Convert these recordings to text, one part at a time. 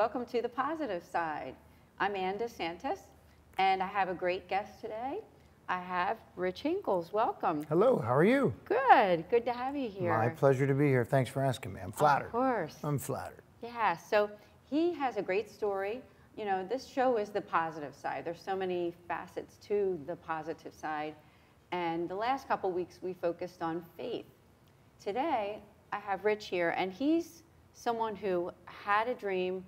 welcome to The Positive Side. I'm Ann DeSantis, and I have a great guest today. I have Rich Henkels. Welcome. Hello, how are you? Good. Good to have you here. My pleasure to be here. Thanks for asking me. I'm flattered. Of course. I'm flattered. Yeah, so he has a great story. You know, this show is the positive side. There's so many facets to the positive side. And the last couple weeks, we focused on faith. Today, I have Rich here, and he's someone who had a dream,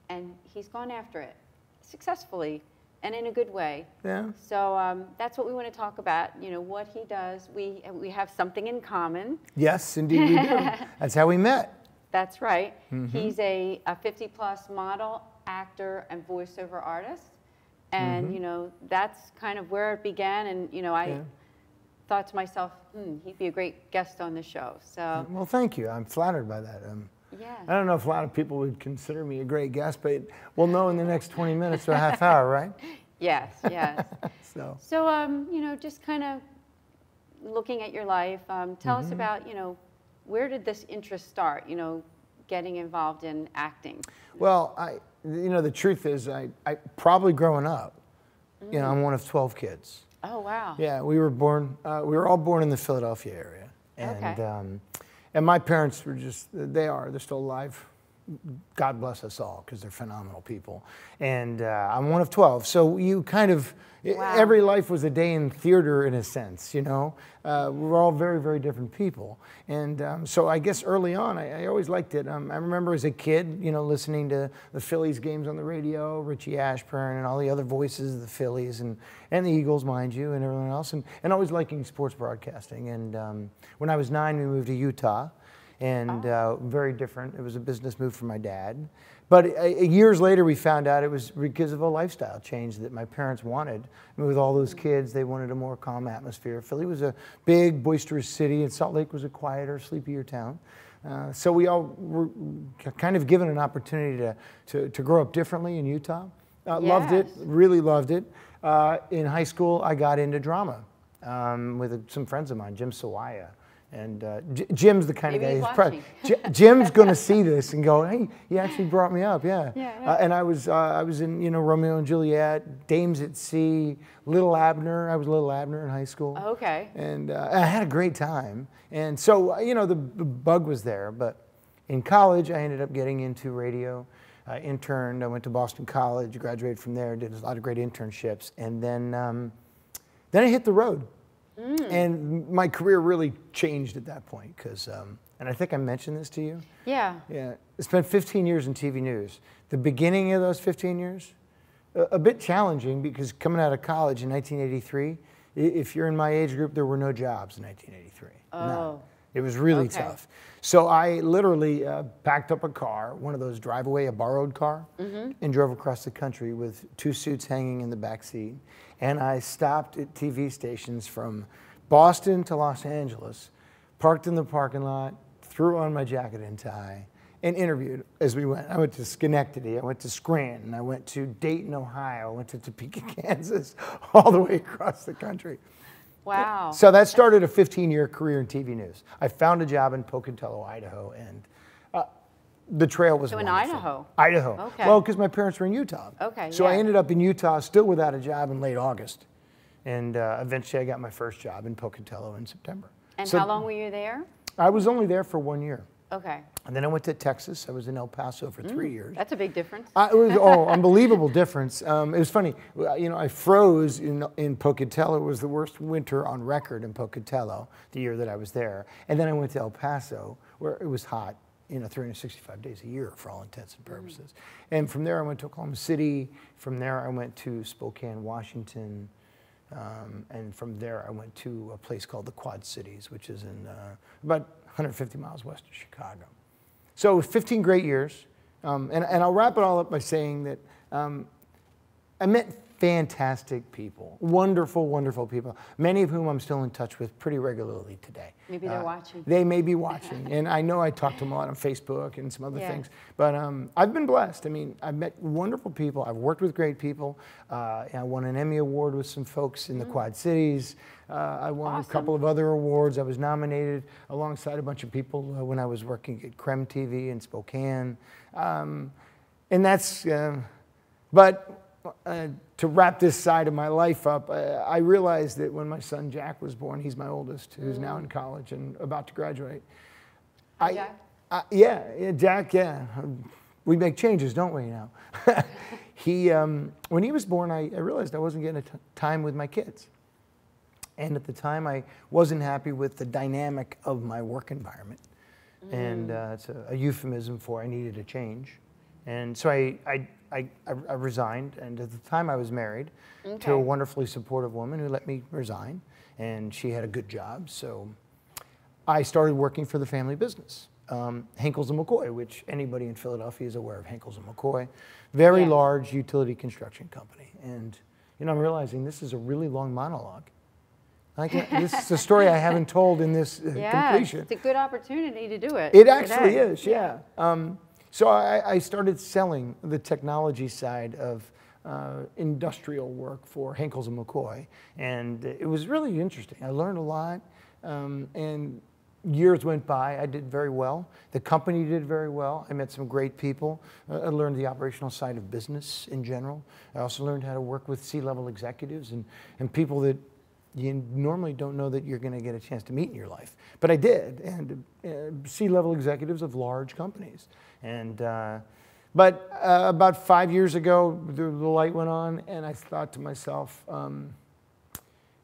and he's gone after it successfully and in a good way. Yeah. So that's what we want to talk about, you know, what he does. We have something in common. Yes, indeed we do. That's how we met. That's right. He's a 50-plus model, actor, and voiceover artist. And, you know, that's kind of where it began. And, you know, I thought to myself, he'd be a great guest on the show. So. Well, thank you. I'm flattered by that. Yeah. I don't know if a lot of people would consider me a great guest, but we'll know in the next 20 minutes or a half hour, right? Yes, yes. So, you know, just kind of looking at your life, tell us about, you know, where did this interest start, you know, getting involved in acting? well, you know, the truth is, I probably growing up, you know, I'm one of 12 kids. Oh, wow. Yeah, we were all born in the Philadelphia area. And, Okay. And my parents were they're still alive. God bless us all, because they're phenomenal people. And I'm one of 12. So you kind of, every life was a day in theater in a sense, you know. We're all very, very different people. And so I guess early on, I always liked it. I remember as a kid, you know, listening to the Phillies games on the radio, Richie Ashburn and all the other voices of the Phillies and the Eagles, mind you, and everyone else, and always liking sports broadcasting. And when I was 9, we moved to Utah. And very different. It was a business move for my dad. But years later, we found out it was because of a lifestyle change that my parents wanted. I mean, with all those kids, they wanted a more calm atmosphere. Philly was a big, boisterous city, and Salt Lake was a quieter, sleepier town. So we all were kind of given an opportunity to grow up differently in Utah. Loved it, really loved it. In high school, I got into drama with some friends of mine, Jim Sawaya. And Jim's the kind of guy. Jim's going to see this and go, "Hey, he actually brought me up." Yeah. And I was in, you know, Romeo and Juliet, Dames at Sea, Little Abner. I was Little Abner in high school. Okay. And I had a great time. And so, you know, the bug was there. But in college, I ended up getting into radio. I interned. I went to Boston College, graduated from there, did a lot of great internships, and then I hit the road. And my career really changed at that point because, and I think I mentioned this to you. Yeah. Yeah. I spent 15 years in TV news. The beginning of those 15 years, a bit challenging because coming out of college in 1983, if you're in my age group, there were no jobs in 1983. Oh. None. It was really tough. So I literally packed up a car, one of those drive away, a borrowed car, and drove across the country with 2 suits hanging in the back seat. And I stopped at TV stations from Boston to Los Angeles, parked in the parking lot, threw on my jacket and tie, and interviewed as we went. I went to Schenectady, I went to Scranton, I went to Dayton, Ohio, I went to Topeka, Kansas, all the way across the country. Wow. So that started a 15-year career in TV news. I found a job in Pocatello, Idaho, and the trail was wonderful. In Idaho? Idaho. Okay. Well, because my parents were in Utah. Okay, So I ended up in Utah still without a job in late August. And eventually I got my first job in Pocatello in September. And how long were you there? I was only there for 1 year. Okay. And then I went to Texas. I was in El Paso for 3 years. That's a big difference. It was unbelievable difference. It was funny. You know, I froze in Pocatello. It was the worst winter on record in Pocatello the year that I was there. And then I went to El Paso, where it was hot, you know, 365 days a year for all intents and purposes. And from there I went to Oklahoma City. From there I went to Spokane, Washington. And from there I went to a place called the Quad Cities, which is in about 150 miles west of Chicago. So 15 great years. And I'll wrap it all up by saying that I met fantastic people, wonderful, wonderful people, many of whom I'm still in touch with pretty regularly today. Maybe they're watching. They may be watching. And I know I talk to them a lot on Facebook and some other things. But I've been blessed. I mean, I've met wonderful people. I've worked with great people. I won an Emmy Award with some folks in the Quad Cities. I won a couple of other awards. I was nominated alongside a bunch of people when I was working at Creme TV in Spokane. And that's, but to wrap this side of my life up, I realized that when my son Jack was born, he's my oldest, who's now in college and about to graduate. Hi, Jack. Yeah, Jack, yeah. We make changes, don't we, now? When he was born, I realized I wasn't getting time with my kids. And at the time, I wasn't happy with the dynamic of my work environment. And it's a euphemism for I needed a change. And so I resigned, and at the time I was married to a wonderfully supportive woman who let me resign, and she had a good job. So I started working for the family business, Henkels & McCoy, which anybody in Philadelphia is aware of Henkels & McCoy, very large utility construction company. And I'm realizing this is a really long monologue. This is a story I haven't told in this completion. It's a good opportunity to do it. It actually is, yeah. So I started selling the technology side of industrial work for Henkels & McCoy, and it was really interesting. I learned a lot, and years went by. I did very well. The company did very well. I met some great people. I learned the operational side of business in general. I also learned how to work with C-level executives and people that you normally don't know that you're going to get a chance to meet in your life. But I did, and C-level executives of large companies. And but about 5 years ago, the light went on, and I thought to myself, and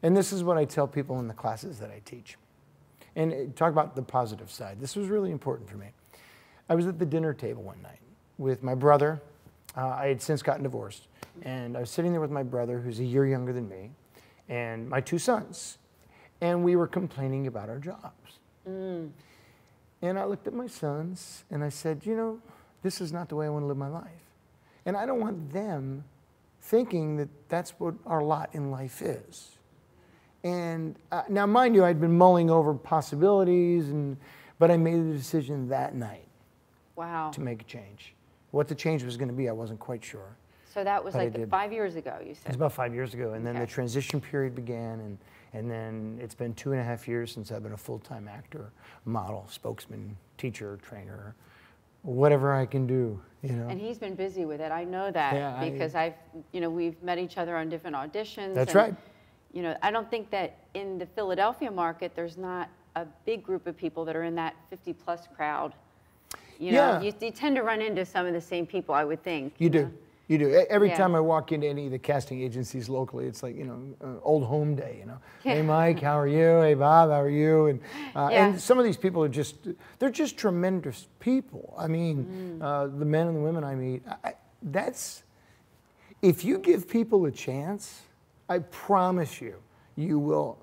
this is what I tell people in the classes that I teach, and talk about the positive side. This was really important for me. I was at the dinner table one night with my brother. I had since gotten divorced, and I was sitting there with my brother, who's a year younger than me, and my two sons, and we were complaining about our jobs. And I looked at my sons and I said, this is not the way I want to live my life. And I don't want them thinking that that's what our lot in life is. And now, mind you, I'd been mulling over possibilities, but I made the decision that night to make a change. What the change was going to be, I wasn't quite sure. So that was like 5 years ago, you said? It was about 5 years ago, and then the transition period began, and then it's been 2.5 years since I've been a full-time actor, model, spokesman, teacher, trainer, whatever I can do, And he's been busy with it. I know that because we've met each other on different auditions. That's right. I don't think that in the Philadelphia market, there's not a big group of people that are in that 50-plus crowd. You tend to run into some of the same people, I would think. You do. You do. Every time I walk into any of the casting agencies locally, it's like, old home day, Hey, Mike, how are you? Hey, Bob, how are you? And some of these people are they're just tremendous people. I mean, the men and the women I meet, if you give people a chance, I promise you, you will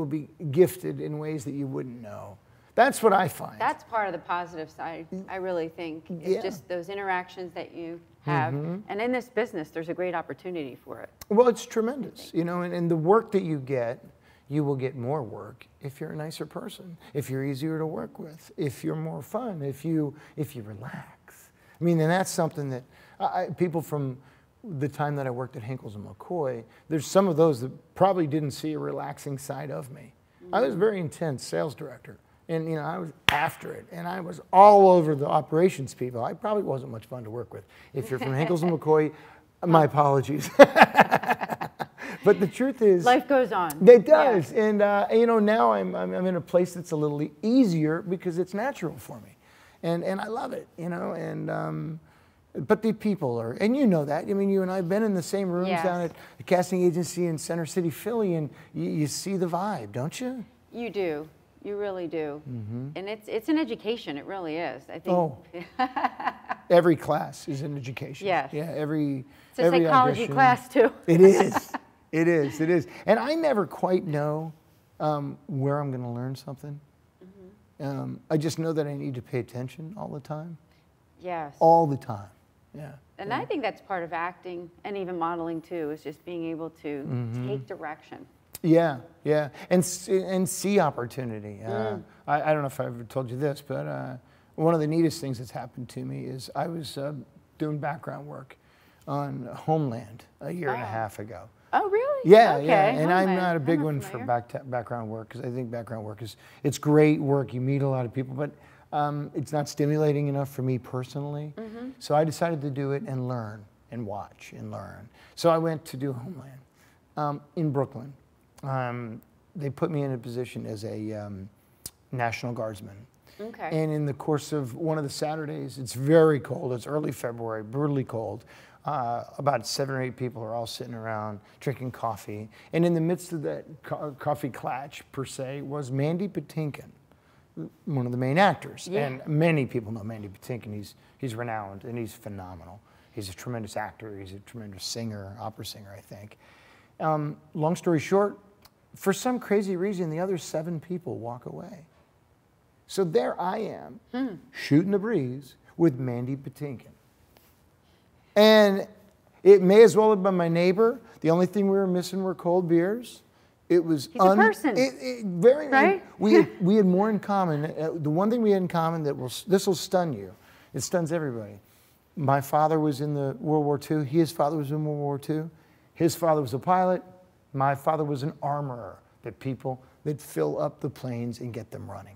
be gifted in ways that you wouldn't know. That's what I find. That's part of the positive side, I really think. It's just those interactions that you have. And in this business, there's a great opportunity for it. Well, it's tremendous, and the work that you get, you will get more work if you're a nicer person, if you're easier to work with, if you're more fun, if you relax. I mean, and that's something that people from the time that I worked at Henkels & McCoy, there's some of those that probably didn't see a relaxing side of me. I was a very intense sales director. And I was after it, and I was all over the operations people. I probably wasn't much fun to work with. If you're from Henkels & McCoy, my apologies. But the truth is, life goes on. It does, and now I'm in a place that's a little easier because it's natural for me, and I love it. But the people are, and that. I mean, you and I have been in the same rooms down at the casting agency in Center City, Philly, and you see the vibe, don't you? You do. You really do. And it's an education. It really is. I think. Oh. Every class is an education. Yes. Yeah. It's a psychology audition. Class too. It is. It is. It is. And I never quite know where I'm going to learn something. I just know that I need to pay attention all the time. Yes. All the time. Yeah. And I think that's part of acting and even modeling too, is just being able to take direction. Yeah, yeah, and see opportunity. I don't know if I ever told you this, but one of the neatest things that's happened to me is I was doing background work on Homeland a year and a half ago. Oh, really? Yeah, okay. yeah, and Homeland. I'm not a big one for background work because I think background work it's great work. You meet a lot of people, but It's not stimulating enough for me personally. So I decided to do it and learn and watch and learn. So I went to do Homeland in Brooklyn. They put me in a position as a National Guardsman. Okay. And in the course of one of the Saturdays, it's very cold. It's early February, brutally cold. About 7 or 8 people are all sitting around drinking coffee. And in the midst of that coffee clatch, per se, was Mandy Patinkin, one of the main actors. Yeah. And many people know Mandy Patinkin. He's renowned and he's phenomenal. He's a tremendous actor. He's a tremendous singer, opera singer, I think. Long story short, for some crazy reason, the other 7 people walk away. So there I am, shooting the breeze with Mandy Patinkin. And it may as well have been my neighbor. The only thing we were missing were cold beers. It was He's a person, very right? We had more in common. The one thing we had in common this will stun you. It stuns everybody. My father was in the World War II. His father was in World War II. His father was a pilot. My father was an armorer. People that fill up the planes and get them running.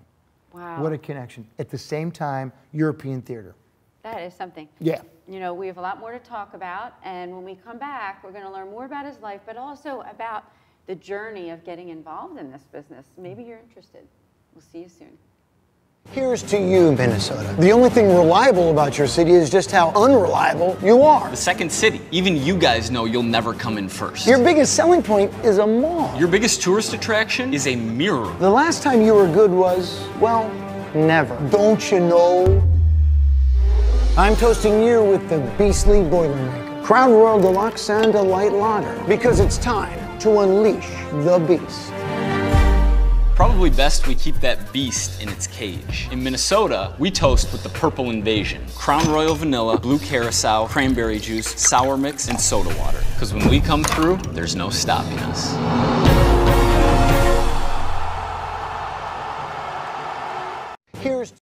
Wow. What a connection. At the same time, European theater. That is something. Yeah. You know, we have a lot more to talk about, and when we come back, we're going to learn more about his life, but also about the journey of getting involved in this business. Maybe you're interested. We'll see you soon. Here's to you, Minnesota. The only thing reliable about your city is just how unreliable you are. The second city. Even you guys know you'll never come in first. Your biggest selling point is a mall. Your biggest tourist attraction is a mirror. The last time you were good was, well, never. Don't you know? I'm toasting you with the beastly Boilermaker. Crown Royal Deluxe and a light lager. Because it's time to unleash the beast. Probably best we keep that beast in its cage. In Minnesota, we toast with the Purple Invasion. Crown Royal Vanilla, Blue Curacao, Cranberry Juice, Sour Mix, and Soda Water. Because when we come through, there's no stopping us. Here's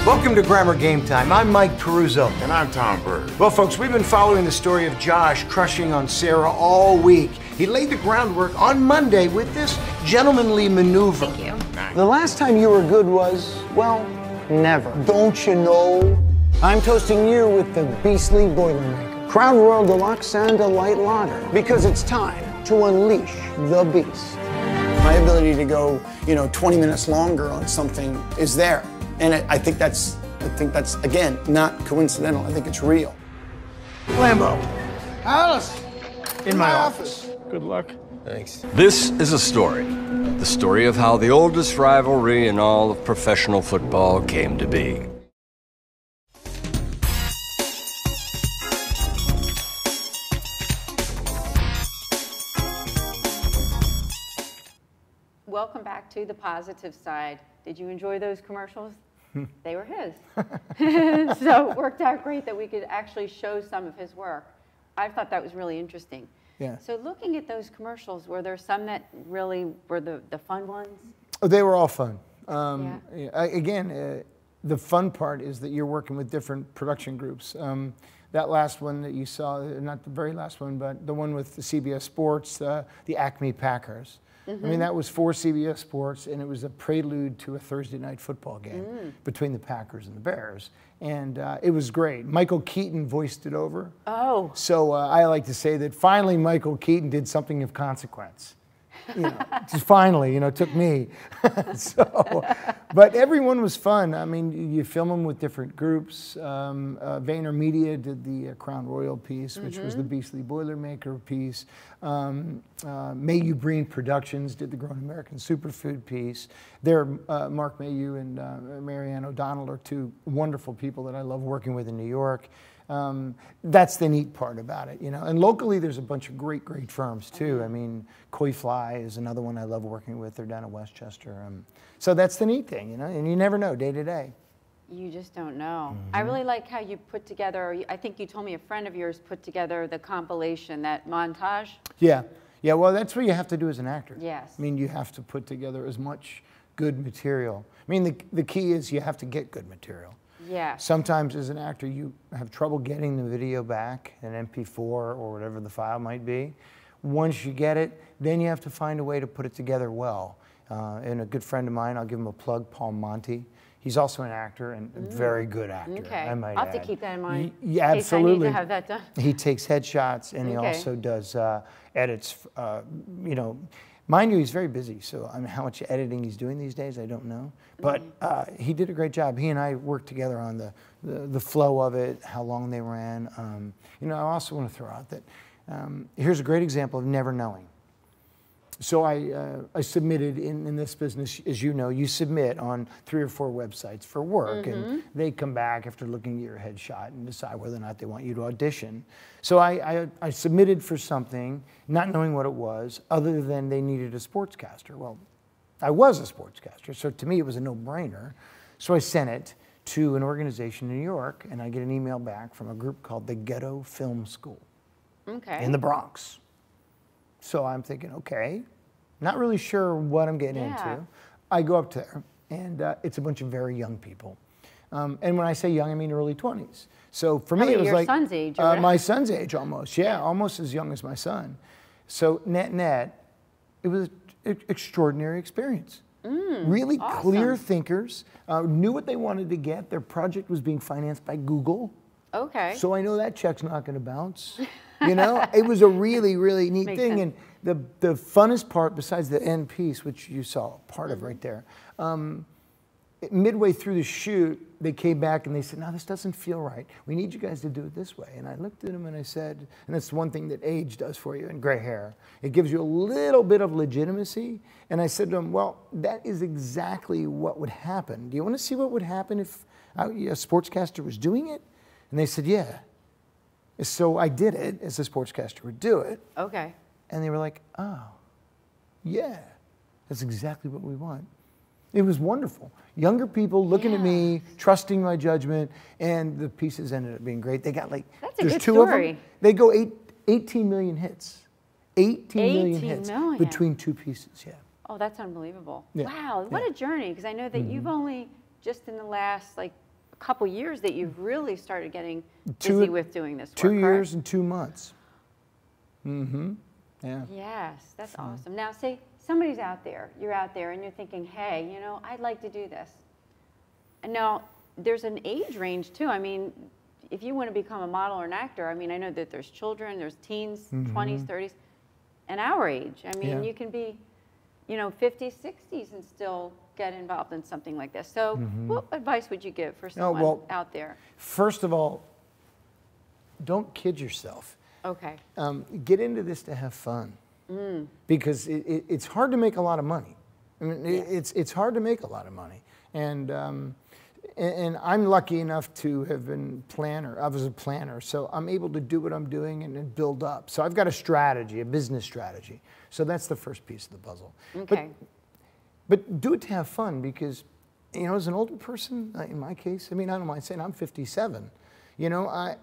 Welcome to Grammar Game Time. I'm Mike Peruzzo. And I'm Tom Bird. Well, folks, we've been following the story of Josh crushing on Sarah all week. He laid the groundwork on Monday with this gentlemanly maneuver. Thank you. the last time you were good was, well, never. Don't you know? I'm toasting you with the beastly Boilermaker. Crown Royal Deluxe and a light lager. Because it's time to unleash the beast. My ability to go, 20 minutes longer on something is there. And I think that's, again, not coincidental. I think it's real. Lambo. Alice. In my office. Good luck. Thanks. This is a story. The story of how the oldest rivalry in all of professional football came to be. Welcome back to the positive side. Did you enjoy those commercials? They were his. So it worked out great that we could actually show some of his work. I thought that was really interesting. Yeah. So looking at those commercials, were there some that really were the fun ones? Oh, they were all fun. Yeah. Again, the fun part is that you're working with different production groups. That last one that you saw, not the very last one, but the one with the CBS Sports, the Acme Packers. I mean, that was for CBS Sports, and it was a prelude to a Thursday night football game between the Packers and the Bears. And it was great. Michael Keaton voiced it over. Oh. So I like to say that finally Michael Keaton did something of consequence. Just finally, it took me. But everyone was fun. I mean, you film them with different groups. VaynerMedia did the Crown Royal piece, which was the Beastly Boilermaker piece. Mayhew Breen Productions did the Grown American Superfood piece. Mark Mayhew and Marianne O'Donnell are two wonderful people that I love working with in New York. That's the neat part about it, And locally, there's a bunch of great firms too. I mean, Koi Fly is another one I love working with. They're down in Westchester. So that's the neat thing, And you never know day to day. You just don't know. I really like how you put together, I think you told me a friend of yours put together the compilation, that montage. Yeah. Yeah, well, that's what you have to do as an actor. Yes. I mean, you have to put together as much good material. I mean, the key is you have to get good material. Yeah. Sometimes as an actor, you have trouble getting the video back, an MP4 or whatever the file might be. Once you get it, then you have to find a way to put it together well. and a good friend of mine, I'll give him a plug, Paul Monti. He's also an actor and a very good actor, Okay. I might I'll have add. to keep that in mind. Yeah, in case I need absolutely. to have that done. He takes headshots and he Okay. also does edits. You know, mind you, he's very busy. So I mean, how much editing he's doing these days, I don't know. But he did a great job. He and I worked together on the flow of it, how long they ran. You know, I also want to throw out that here's a great example of never knowing. So I submitted in this business, as you know, you submit on 3 or 4 websites for work, and they come back after looking at your headshot and decide whether or not they want you to audition. So I submitted for something, not knowing what it was, other than they needed a sportscaster. Well, I was a sportscaster, so to me it was a no-brainer. So I sent it to an organization in New York, and I get an email back from a group called the Ghetto Film School in the Bronx. So I'm thinking, okay, not really sure what I'm getting into. I go up there, and it's a bunch of very young people. And when I say young, I mean early 20s. So for me, it was your like son's age, my son's age almost. Yeah, almost as young as my son. So net, it was an extraordinary experience. Really clear thinkers, knew what they wanted to get. Their project was being financed by Google. Okay. So I know that check's not going to bounce. You know, it was a really, really neat thing. Sense. And the funnest part, besides the end piece, which you saw part of right there, midway through the shoot, they came back and they said, no, this doesn't feel right. We need you guys to do it this way. And I looked at them and I said, and that's one thing that age does for you and gray hair. It gives you a little bit of legitimacy. And I said to them, well, that is exactly what would happen. Do you want to see what would happen if a sportscaster was doing it? And they said, yeah. So I did it as a sportscaster would do it. Okay. And they were like, oh, yeah, that's exactly what we want. It was wonderful. Younger people looking at me, trusting my judgment, and the pieces ended up being great. They got like, That's a there's good 2 story. of them. They go 18 million hits. 18 million 18 hits million. between 2 pieces, yeah. Oh, that's unbelievable. Yeah. Wow, what a journey, because I know that you've only, just in the last like couple years, that you've really started getting busy with doing this work, 2 years correct? and 2 months. Yeah. Yes, that's awesome. Now, say somebody's out there, you're out there, and you're thinking, hey, you know, I'd like to do this. And now, there's an age range, too. I mean, if you want to become a model or an actor, I mean, I know that there's children, there's teens, 20s, 30s, and our age. I mean, you can be, you know, 50s, 60s and still get involved in something like this. So what advice would you give for someone out there? First of all, don't kid yourself. Okay. Get into this to have fun, because it's hard to make a lot of money. I mean, it's hard to make a lot of money, and I'm lucky enough to have been planner. I was a planner, so I'm able to do what I'm doing and then build up. So I've got a strategy, a business strategy. So that's the first piece of the puzzle. Okay. But do it to have fun, because, you know, as an older person, in my case, I mean, I don't mind saying I'm 57. You know,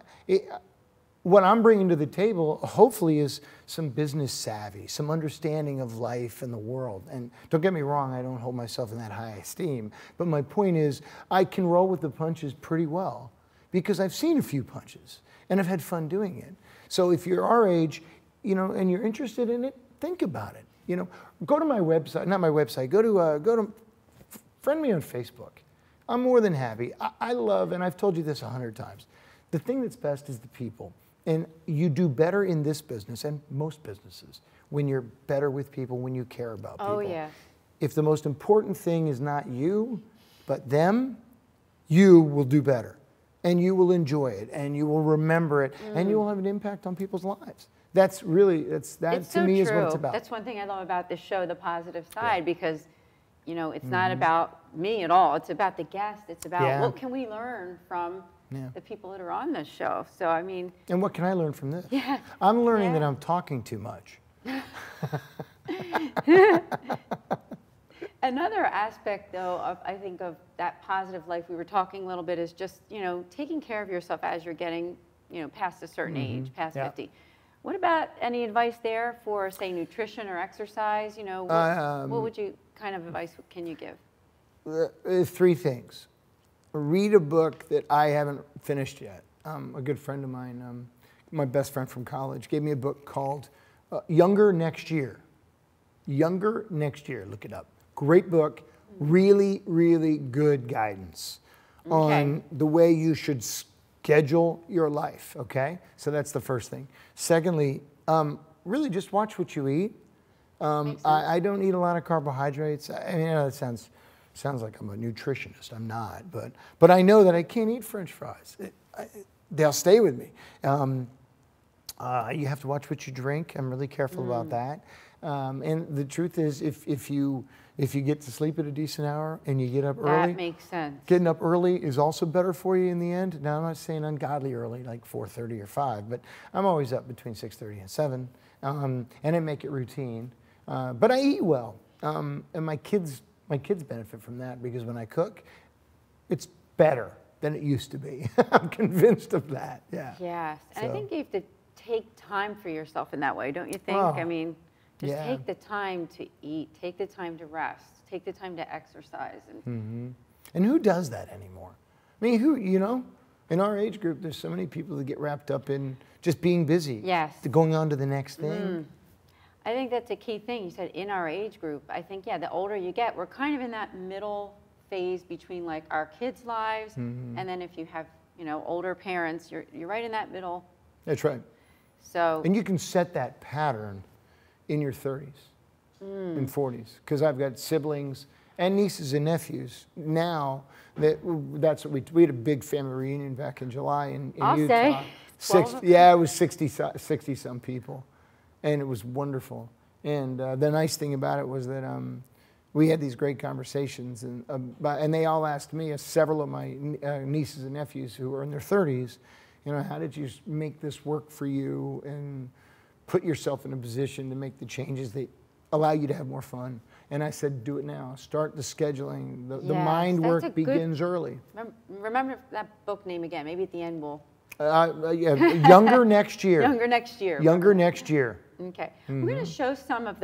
what I'm bringing to the table, hopefully, is some business savvy, some understanding of life and the world. And don't get me wrong, I don't hold myself in that high esteem. But my point is, I can roll with the punches pretty well, because I've seen a few punches, and I've had fun doing it. So if you're our age, you know, and you're interested in it, think about it. You know, go to my website, not my website, go to friend me on Facebook. I'm more than happy. I love, and I've told you this 100 times, the thing that's best is the people. And you do better in this business and most businesses when you're better with people, when you care about people. Oh, yeah. If the most important thing is not you, but them, you will do better. And you will enjoy it, and you will remember it, and you will have an impact on people's lives. That's really, that to me is what it's about. That's one thing I love about this show, the positive side, because, you know, it's not about me at all. It's about the guest. It's about what can we learn from the people that are on this show. So, I mean. And what can I learn from this? Yeah. I'm learning that I'm talking too much. Another aspect, though, of I think of that positive life we were talking a little bit is just, you know, taking care of yourself as you're getting, you know, past a certain age, past 50. What about any advice there for, say, nutrition or exercise? You know, what would you kind of advice can you give? 3 things. Read a book that I haven't finished yet. A good friend of mine, my best friend from college, gave me a book called Younger Next Year. Younger Next Year, look it up. Great book, really, really good guidance on the way you should schedule your life, okay? So that's the first thing. Secondly, really just watch what you eat. I don't eat a lot of carbohydrates. I mean, that sounds like I'm a nutritionist. I'm not, but I know that I can't eat French fries. They'll stay with me. You have to watch what you drink. I'm really careful about that. And the truth is, if you get to sleep at a decent hour and you get up early, that makes sense. Getting up early is also better for you in the end. Now, I'm not saying ungodly early, like 4:30 or 5, but I'm always up between 6:30 and 7, and I make it routine. But I eat well, and my kids benefit from that because when I cook, it's better than it used to be. I'm convinced of that. Yeah. Yes, and I think you have to take time for yourself in that way, don't you think? Oh, I mean, just take the time to eat, take the time to rest, take the time to exercise. And who does that anymore? I mean, in our age group, there's so many people that get wrapped up in just being busy. Yes. Going on to the next thing. I think that's a key thing. You said in our age group. I think, the older you get, we're kind of in that middle phase between like our kids' lives, and then if you have, older parents, you're right in that middle. That's right. So. And you can set that pattern in your 30s and 40s, because I've got siblings and nieces and nephews now. That's what we had a big family reunion back in July in Utah. It was 60 some people, and it was wonderful. And the nice thing about it was that we had these great conversations, and they all asked me, several of my nieces and nephews who were in their 30s, how did you make this work for you and put yourself in a position to make the changes that allow you to have more fun? And I said, do it now. Start the scheduling. The mind work begins early. Remember that book name again. Maybe at the end we'll. Younger next year. Younger next year. Younger next year. Okay. We're going to show some of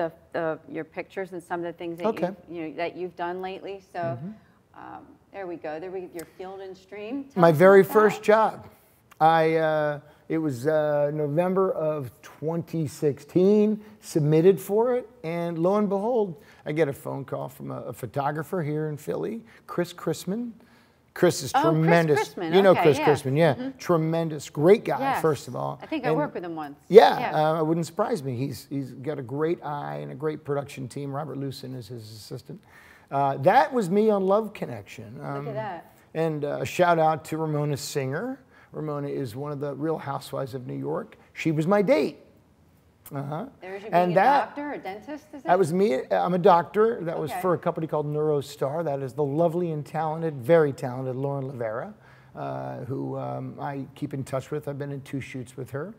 your pictures and some of the things that that you've done lately. So there we go. There we go. Your Field and Stream. My very first job. It was November of 2016, submitted for it, and lo and behold, I get a phone call from a photographer here in Philly, Chris Chrisman. Chris is tremendous. Chris Chrisman. You know Chris Chrisman, yeah. Tremendous, great guy, first of all. I think I worked with him once. Yeah, it wouldn't surprise me. He's got a great eye and a great production team. Robert Lucen is his assistant. That was me on Love Connection. Look at that. And a shout out to Ramona Singer. Ramona is one of the Real Housewives of New York. She was my date. There's you being a doctor, a dentist, is it? That was me. I'm a doctor. That was for a company called NeuroStar. That is the lovely and talented, very talented Lauren Rivera, who I keep in touch with. I've been in 2 shoots with her.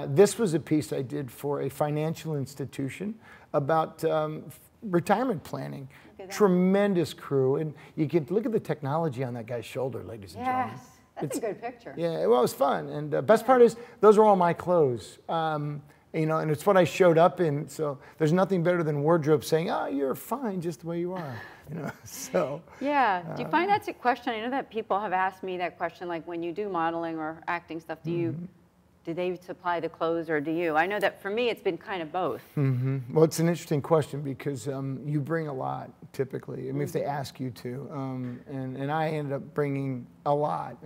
This was a piece I did for a financial institution about retirement planning. Tremendous crew. And you can look at the technology on that guy's shoulder, ladies and gentlemen. Yes, that's a good picture. Yeah, well, it was fun. And the best part is, those are all my clothes. And it's what I showed up in. So there's nothing better than wardrobe saying, "Oh, you're fine just the way you are." So. Yeah. Do you find that's a question? I know that people have asked me that question, like when you do modeling or acting stuff, do they supply the clothes or do you? I know that for me, it's been kind of both. Well, it's an interesting question because you bring a lot, typically. I mean, if they ask you to. And I ended up bringing a lot.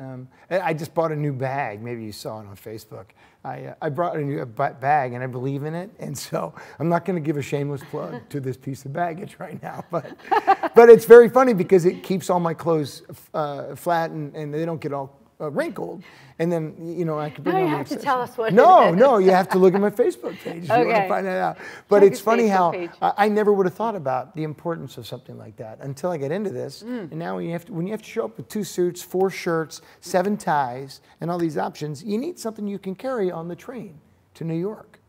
I just bought a new bag. Maybe you saw it on Facebook. I brought a new bag, and I believe in it. And so I'm not going to give a shameless plug to this piece of baggage right now. But it's very funny because it keeps all my clothes flat, and they don't get all wrinkled. And then, I could bring now on you my have to accessories. tell us what No, you have to look at my Facebook page if you want to find that out. But Check it's his funny Facebook how page. I never would have thought about the importance of something like that until I get into this. And now when you have to show up with 2 suits, 4 shirts, 7 ties, and all these options, you need something you can carry on the train to New York.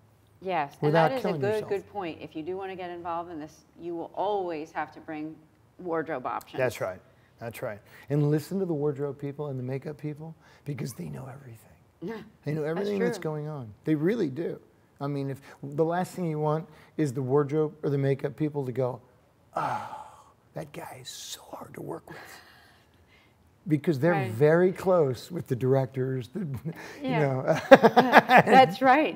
Yes, and without that is a killing yourself. good point. If you do want to get involved in this, you will always have to bring wardrobe options. That's right. That's right. And listen to the wardrobe people and the makeup people because they know everything. They know everything that's going on. They really do. I mean, if the last thing you want is the wardrobe or the makeup people to go, "Oh, that guy is so hard to work with." because they're Right. very close with the directors, you know, That's right.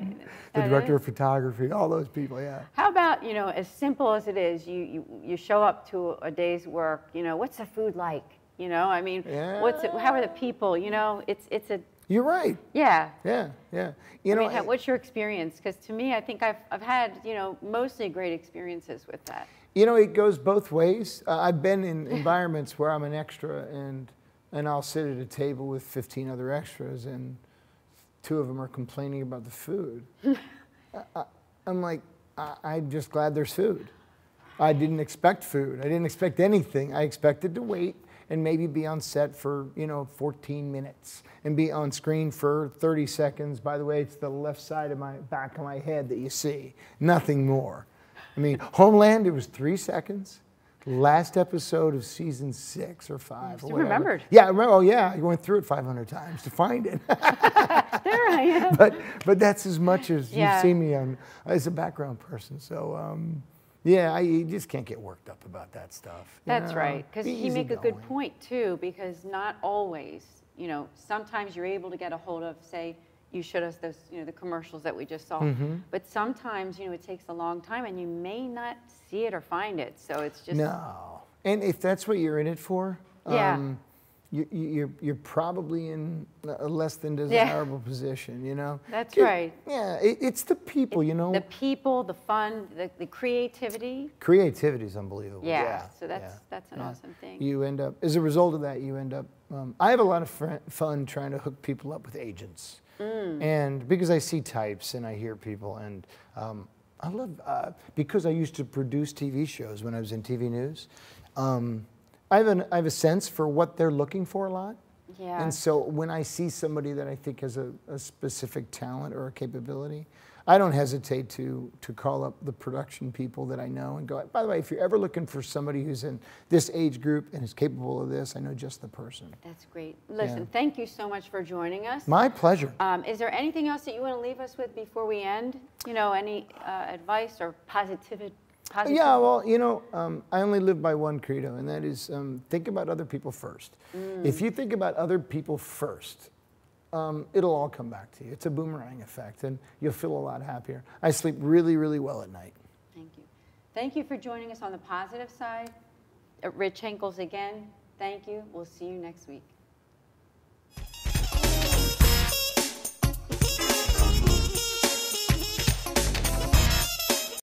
the That director is. of photography, all those people, yeah. How about, you know, as simple as it is, you show up to a day's work, you know, what's the food like? You know, I mean, how are the people? You know, it's a, You're right. yeah. Yeah, yeah. You know, What's your experience? Because to me, I think I've had, you know, mostly great experiences with that. you know, it goes both ways. I've been in environments where I'm an extra and I'll sit at a table with 15 other extras and 2 of them are complaining about the food. I'm like, I'm just glad there's food. I didn't expect food. I didn't expect anything. I expected to wait and maybe be on set for, you know, 14 minutes and be on screen for 30 seconds. By the way, it's the left side of my back of my head that you see, nothing more. I mean, Homeland, it was 3 seconds. Last episode of season 6 or 5. Still or whatever. remembered. Yeah, I remember. Oh yeah, I went through it 500 times to find it. There I am. but that's as much as Yeah. you've seen me on as a background person. So yeah, you just can't get worked up about that stuff. You That's know? right. Because Be you make a good easygoing. point too, because not always, you know, sometimes you're able to get a hold of, say, you showed us those, you know, the commercials that we just saw. Mm-hmm. But sometimes, you know, it takes a long time and you may not see it or find it. So it's just. No, and if that's what you're in it for, Yeah. you're probably in a less than desirable position, you know? That's right. Yeah, it's the people, you know? The people, the fun, the creativity. Creativity is unbelievable. Yeah, so that's an yeah. awesome thing. You end up, as a result of that, you end up, I have a lot of fun trying to hook people up with agents. And because I see types and I hear people and I love, because I used to produce TV shows when I was in TV news, I have a sense for what they're looking for a lot. Yeah. And so when I see somebody that I think has a specific talent or a capability, I don't hesitate to call up the production people that I know and go, by the way, if you're ever looking for somebody who's in this age group and is capable of this, I know just the person. That's great. Listen, thank you so much for joining us. My pleasure. Is there anything else that you want to leave us with before we end? You know, any advice or positivity? Yeah, well, you know, I only live by one credo, and that is think about other people first. If you think about other people first, it'll all come back to you. It's a boomerang effect, and you'll feel a lot happier. I sleep really, really well at night. Thank you. Thank you for joining us on the positive side. Rich Henkels again, thank you. We'll see you next week.